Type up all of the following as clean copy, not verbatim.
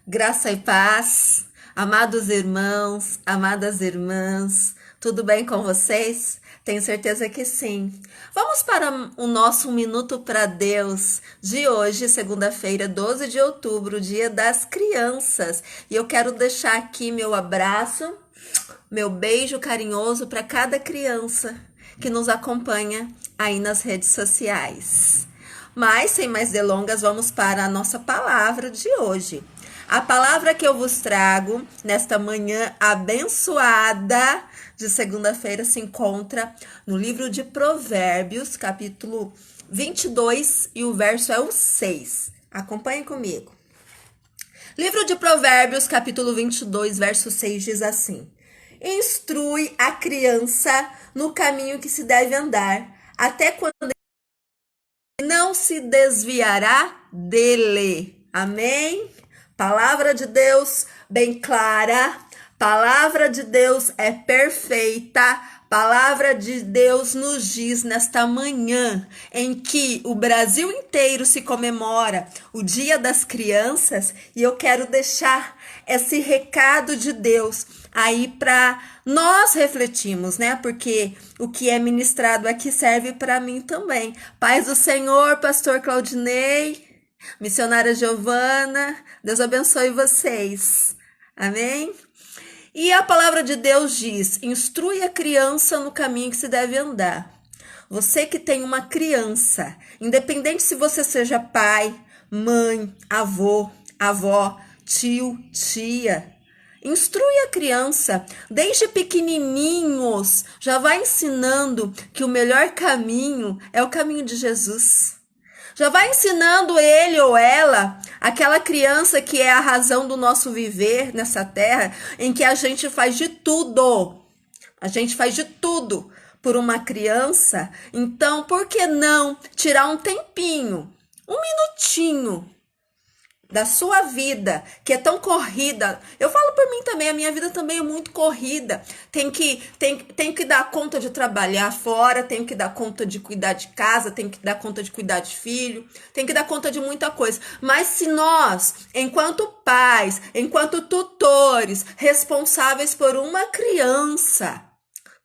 Graça e paz, amados irmãos, amadas irmãs, tudo bem com vocês? Tenho certeza que sim. Vamos para o nosso Minuto para Deus de hoje, segunda-feira, 12 de outubro, Dia das Crianças. E eu quero deixar aqui meu abraço, meu beijo carinhoso para cada criança que nos acompanha aí nas redes sociais. Mas, sem mais delongas, vamos para a nossa palavra de hoje. A palavra que eu vos trago nesta manhã abençoada de segunda-feira se encontra no livro de Provérbios, capítulo 22, e o verso é o 6. Acompanhe comigo. Livro de Provérbios, capítulo 22, verso 6 diz assim: Instrui a criança no caminho que se deve andar, até quando não se desviará dele. Amém? Palavra de Deus bem clara, palavra de Deus é perfeita, palavra de Deus nos diz nesta manhã em que o Brasil inteiro se comemora o Dia das Crianças, e eu quero deixar esse recado de Deus aí para nós refletirmos, né? Porque o que é ministrado aqui serve para mim também. Paz do Senhor, pastor Claudinei, missionária Giovana, Deus abençoe vocês. Amém? E a palavra de Deus diz: instrui a criança no caminho que se deve andar. Você que tem uma criança, independente se você seja pai, mãe, avô, avó, tio, tia, instrui a criança, desde pequenininhos, já vai ensinando que o melhor caminho é o caminho de Jesus. Já vai ensinando ele ou ela, aquela criança que é a razão do nosso viver nessa terra, em que a gente faz de tudo. A gente faz de tudo por uma criança. Então, por que não tirar um tempinho, um minutinho da sua vida, que é tão corrida? Eu falo por mim também, a minha vida também é muito corrida. Tem que dar conta de trabalhar fora, tem que dar conta de cuidar de casa, tem que dar conta de cuidar de filho, tem que dar conta de muita coisa. Mas se nós, enquanto pais, enquanto tutores, responsáveis por uma criança,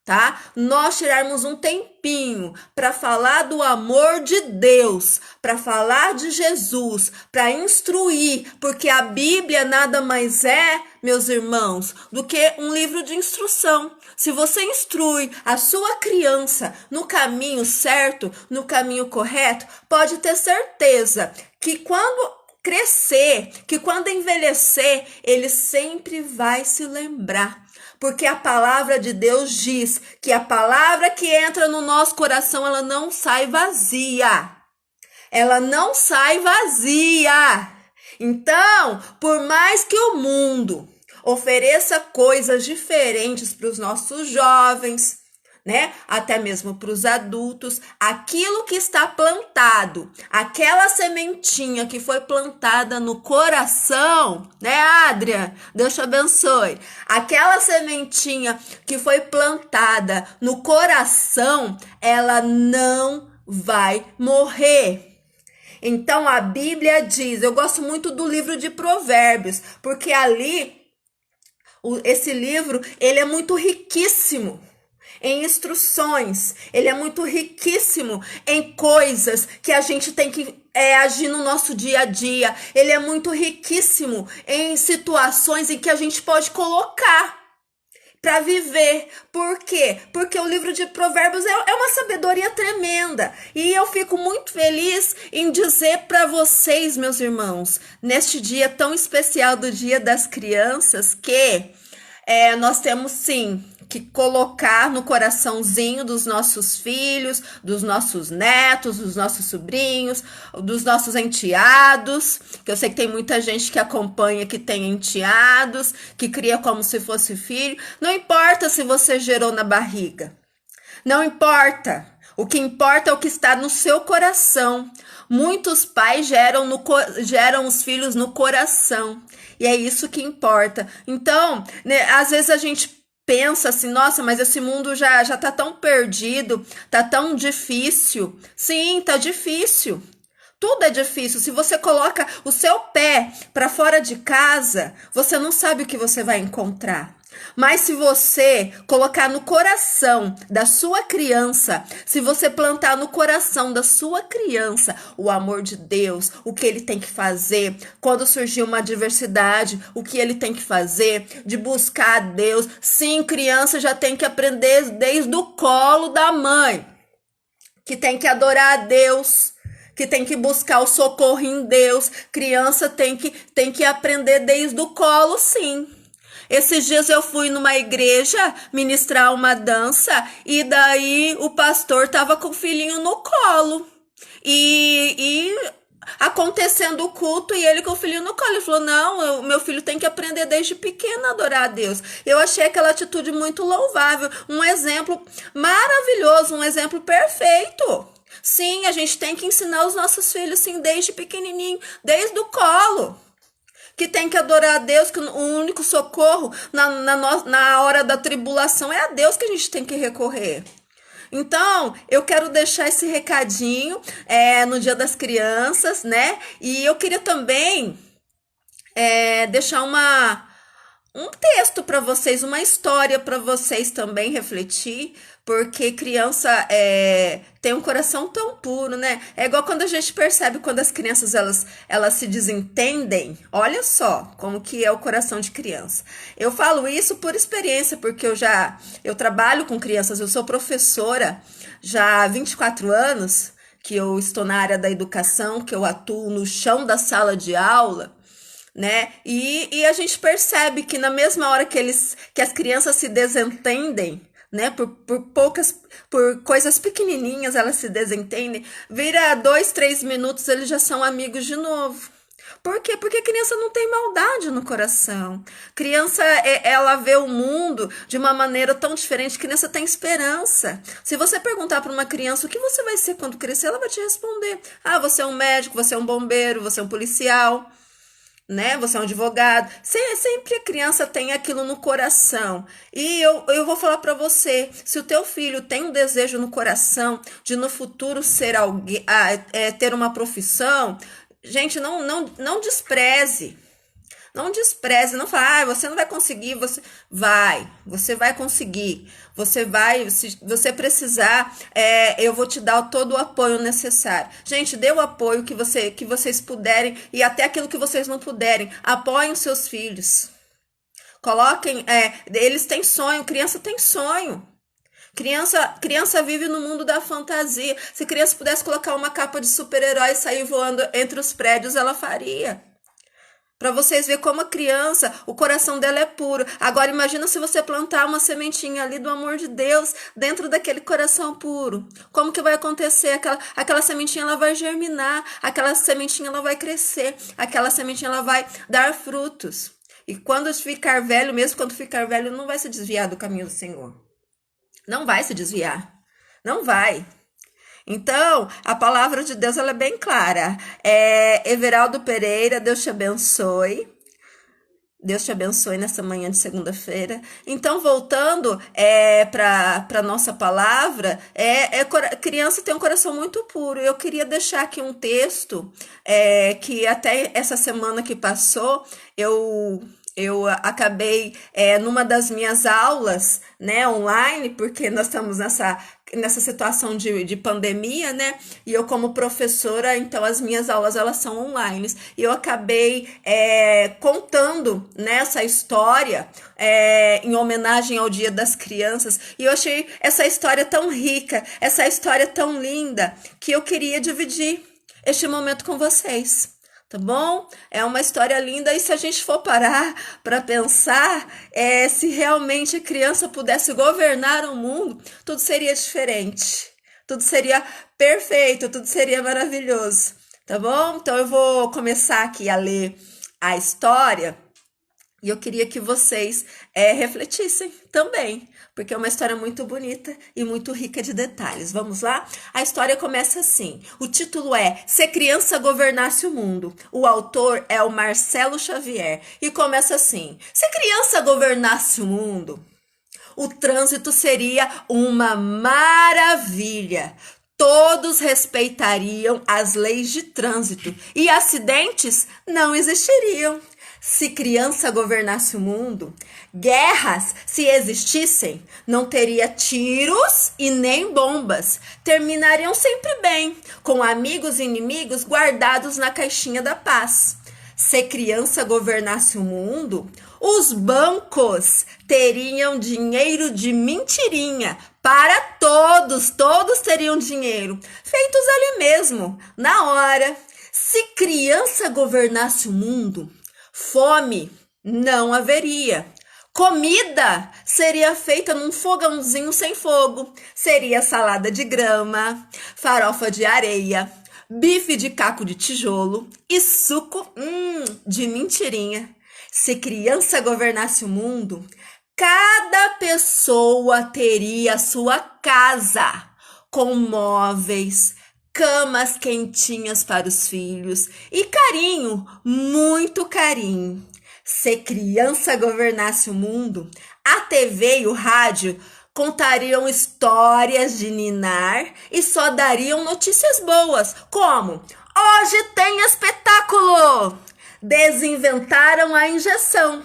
tá? Nós tirarmos um tempinho para falar do amor de Deus, para falar de Jesus, para instruir, porque a Bíblia nada mais é, meus irmãos, do que um livro de instrução. Se você instrui a sua criança no caminho certo, no caminho correto, pode ter certeza que quando crescer, que quando envelhecer, ele sempre vai se lembrar. Porque a palavra de Deus diz que a palavra que entra no nosso coração, ela não sai vazia. Ela não sai vazia. Então, por mais que o mundo ofereça coisas diferentes para os nossos jovens, né? Até mesmo para os adultos, aquilo que está plantado, aquela sementinha que foi plantada no coração, né, Adria? Deus te abençoe. Aquela sementinha que foi plantada no coração, ela não vai morrer. Então a Bíblia diz, eu gosto muito do livro de Provérbios, porque ali, esse livro, ele é muito riquíssimo em instruções, ele é muito riquíssimo em coisas que a gente tem que agir no nosso dia a dia. Ele é muito riquíssimo em situações em que a gente pode colocar para viver. Por quê? Porque o livro de Provérbios é uma sabedoria tremenda. E eu fico muito feliz em dizer para vocês, meus irmãos, neste dia tão especial do Dia das Crianças, que nós temos sim que colocar no coraçãozinho dos nossos filhos, dos nossos netos, dos nossos sobrinhos, dos nossos enteados, que eu sei que tem muita gente que acompanha, que tem enteados, que cria como se fosse filho. Não importa se você gerou na barriga, não importa. O que importa é o que está no seu coração. Muitos pais geram os filhos no coração, e é isso que importa. Então, né, às vezes a gente pensa assim, nossa, mas esse mundo já tá tão perdido, tá tão difícil. Sim, tá difícil. Tudo é difícil. Se você coloca o seu pé para fora de casa, você não sabe o que você vai encontrar. Mas se você colocar no coração da sua criança, se você plantar no coração da sua criança o amor de Deus, o que ele tem que fazer, quando surgir uma adversidade, o que ele tem que fazer, de buscar a Deus. Sim, criança já tem que aprender desde o colo da mãe, que tem que adorar a Deus, que tem que buscar o socorro em Deus. Criança tem que aprender desde o colo, sim. Esses dias eu fui numa igreja ministrar uma dança e daí o pastor tava com o filhinho no colo. E acontecendo o culto e ele com o filhinho no colo. Ele falou, não, meu filho tem que aprender desde pequeno a adorar a Deus. Eu achei aquela atitude muito louvável, um exemplo maravilhoso, um exemplo perfeito. Sim, a gente tem que ensinar os nossos filhos, sim, desde pequenininho, desde o colo. Que tem que adorar a Deus, que o único socorro na hora da tribulação é a Deus que a gente tem que recorrer. Então, eu quero deixar esse recadinho no Dia das Crianças, né? E eu queria também deixar um texto para vocês, uma história para vocês também refletir, porque criança tem um coração tão puro, né? É igual quando a gente percebe quando as crianças elas se desentendem. Olha só como que é o coração de criança. Eu falo isso por experiência, porque eu trabalho com crianças, eu sou professora já há 24 anos, que eu estou na área da educação, que eu atuo no chão da sala de aula, né? E a gente percebe que na mesma hora que as crianças se desentendem, né? Por coisas pequenininhas elas se desentendem, vira 2, 3 minutos eles já são amigos de novo. Por quê? Porque a criança não tem maldade no coração. Criança, ela vê o mundo de uma maneira tão diferente. Criança tem esperança. Se você perguntar para uma criança o que você vai ser quando crescer, ela vai te responder. Ah, você é um médico, você é um bombeiro, você é um policial, né? Você é um advogado. Sempre a criança tem aquilo no coração. E eu vou falar para você, se o teu filho tem um desejo no coração de no futuro ser alguém, ter uma profissão, gente, não despreze. Não despreze, não fala, você não vai conseguir, você vai conseguir. Você vai, se você precisar, eu vou te dar todo o apoio necessário. Gente, dê o apoio que vocês puderem e até aquilo que vocês não puderem. Apoiem os seus filhos. Coloquem, eles têm sonho, criança tem sonho. Criança vive no mundo da fantasia. Se criança pudesse colocar uma capa de super-herói e sair voando entre os prédios, ela faria. Para vocês verem como a criança, o coração dela é puro. Agora imagina se você plantar uma sementinha ali do amor de Deus dentro daquele coração puro. Como que vai acontecer? Aquela sementinha ela vai germinar, aquela sementinha ela vai crescer, aquela sementinha ela vai dar frutos. E quando ficar velho, mesmo quando ficar velho, não vai se desviar do caminho do Senhor. Não vai se desviar. Não vai. Então, a palavra de Deus ela é bem clara. Everaldo Pereira, Deus te abençoe. Deus te abençoe nessa manhã de segunda-feira. Então, voltando para a nossa palavra, criança tem um coração muito puro. Eu queria deixar aqui um texto que até essa semana que passou, eu acabei numa das minhas aulas, né, online, porque nós estamos nessa situação de pandemia, né, e eu como professora, então as minhas aulas elas são online, e eu acabei contando, né, essa história em homenagem ao Dia das Crianças, e eu achei essa história tão rica, essa história tão linda, que eu queria dividir este momento com vocês. Tá bom? É uma história linda e se a gente for parar para pensar, se realmente a criança pudesse governar o mundo, tudo seria diferente. Tudo seria perfeito, tudo seria maravilhoso. Tá bom? Então eu vou começar aqui a ler a história e eu queria que vocês refletissem também, porque é uma história muito bonita e muito rica de detalhes. Vamos lá? A história começa assim. O título é Se Criança Governasse o Mundo. O autor é o Marcelo Xavier. E começa assim. Se criança governasse o mundo, o trânsito seria uma maravilha. todos respeitariam as leis de trânsito e acidentes não existiriam. Se criança governasse o mundo, guerras, se existissem, não teria tiros e nem bombas. Terminariam sempre bem, com amigos e inimigos guardados na caixinha da paz. Se criança governasse o mundo, os bancos teriam dinheiro de mentirinha para todos, todos teriam dinheiro, feitos ali mesmo, na hora. Se criança governasse o mundo, fome não haveria. Comida seria feita num fogãozinho sem fogo. Seria salada de grama, farofa de areia, bife de caco de tijolo e suco de mentirinha. Se criança governasse o mundo, cada pessoa teria sua casa com móveis, camas quentinhas para os filhos e carinho, muito carinho. Se criança governasse o mundo, a TV e o rádio contariam histórias de ninar e só dariam notícias boas, como: hoje tem espetáculo! Desinventaram a injeção.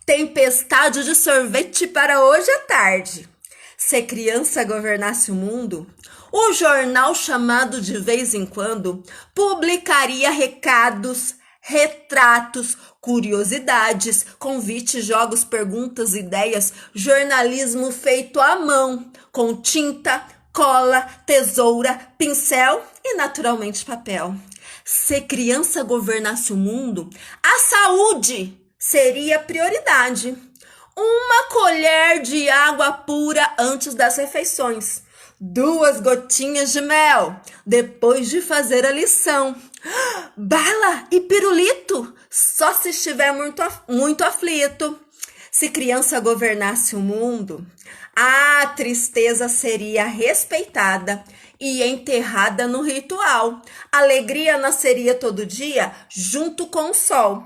Tempestade de sorvete para hoje à tarde. Se criança governasse o mundo, o jornal chamado de vez em quando publicaria recados, retratos, curiosidades, convites, jogos, perguntas, ideias, jornalismo feito à mão, com tinta, cola, tesoura, pincel e naturalmente papel. Se criança governasse o mundo, a saúde seria prioridade. Uma colher de água pura antes das refeições. 2 gotinhas de mel depois de fazer a lição. Bala e pirulito só se estiver muito aflito. Se criança governasse o mundo, a tristeza seria respeitada e enterrada no ritual. Alegria nasceria todo dia junto com o sol.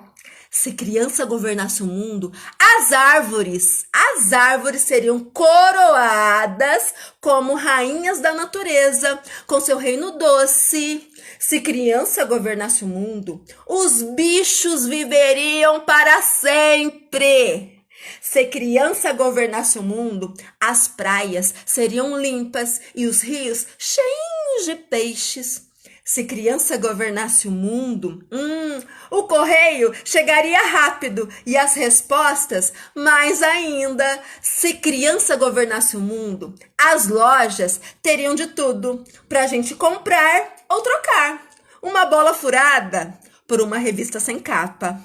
Se criança governasse o mundo, as árvores seriam coroadas como rainhas da natureza, com seu reino doce. Se criança governasse o mundo, os bichos viveriam para sempre. Se criança governasse o mundo, as praias seriam limpas e os rios cheios de peixes. Se criança governasse o mundo, o correio chegaria rápido e as respostas mais ainda. Se criança governasse o mundo, as lojas teriam de tudo para a gente comprar ou trocar. Uma bola furada por uma revista sem capa.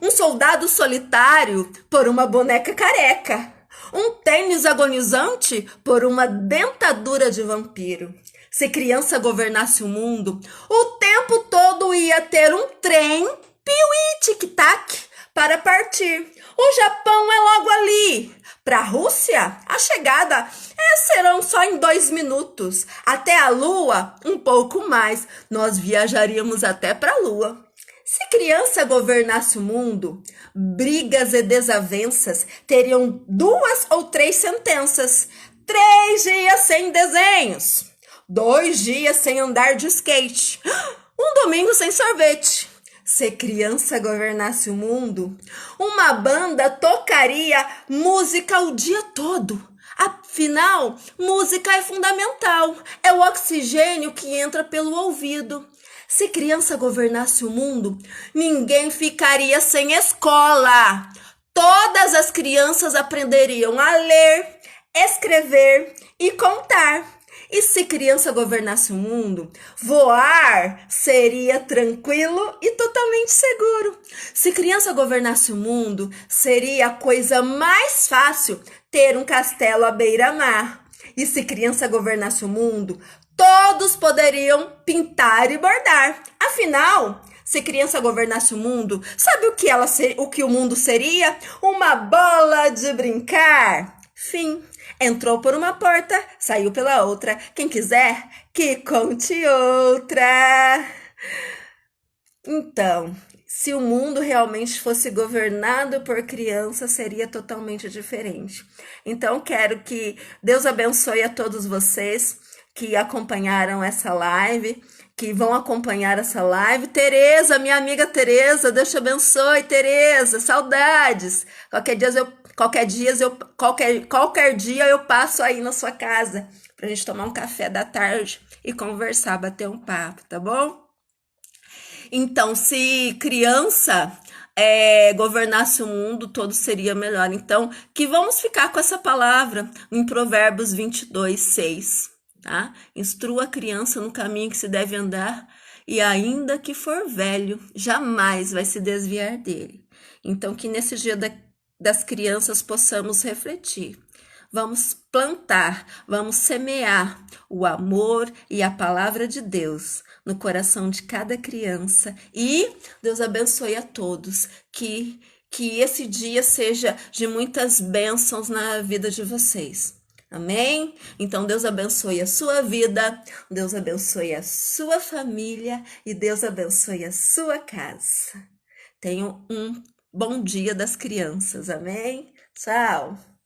Um soldado solitário por uma boneca careca. Um tênis agonizante por uma dentadura de vampiro. Se criança governasse o mundo, o tempo todo ia ter um trem, piuí, tic-tac, para partir. O Japão é logo ali. Para a Rússia, a chegada serão só em 2 minutos. Até a Lua, um pouco mais. Nós viajaríamos até para a Lua. Se criança governasse o mundo, brigas e desavenças teriam 2 ou 3 sentenças. 3 dias sem desenhos. 2 dias sem andar de skate. Um domingo sem sorvete. Se criança governasse o mundo, uma banda tocaria música o dia todo. Afinal, música é fundamental. É o oxigênio que entra pelo ouvido. Se criança governasse o mundo, ninguém ficaria sem escola. Todas as crianças aprenderiam a ler, escrever e contar. E se criança governasse o mundo, voar seria tranquilo e totalmente seguro. Se criança governasse o mundo, seria a coisa mais fácil ter um castelo à beira-mar. E se criança governasse o mundo, todos poderiam pintar e bordar. Afinal, se criança governasse o mundo, sabe o que o mundo seria? Uma bola de brincar. Fim. Entrou por uma porta, saiu pela outra. Quem quiser, que conte outra. Então, se o mundo realmente fosse governado por crianças, seria totalmente diferente. Então, quero que Deus abençoe a todos vocês, que acompanharam essa live, que vão acompanhar essa live. Tereza, minha amiga Tereza, Deus te abençoe, Tereza, saudades. Qualquer dia eu passo aí na sua casa pra gente tomar um café da tarde e conversar, bater um papo, tá bom? Então, se criança governasse o mundo, todo seria melhor. Então, que vamos ficar com essa palavra em Provérbios 22:6, tá? Instrua a criança no caminho que se deve andar, e ainda que for velho, jamais vai se desviar dele. Então, que nesse dia das crianças possamos refletir. Vamos plantar, vamos semear o amor e a palavra de Deus no coração de cada criança. E Deus abençoe a todos. Que esse dia seja de muitas bênçãos na vida de vocês. Amém? Então Deus abençoe a sua vida, Deus abençoe a sua família e Deus abençoe a sua casa. Tenham um bom dia das crianças. Amém? Tchau!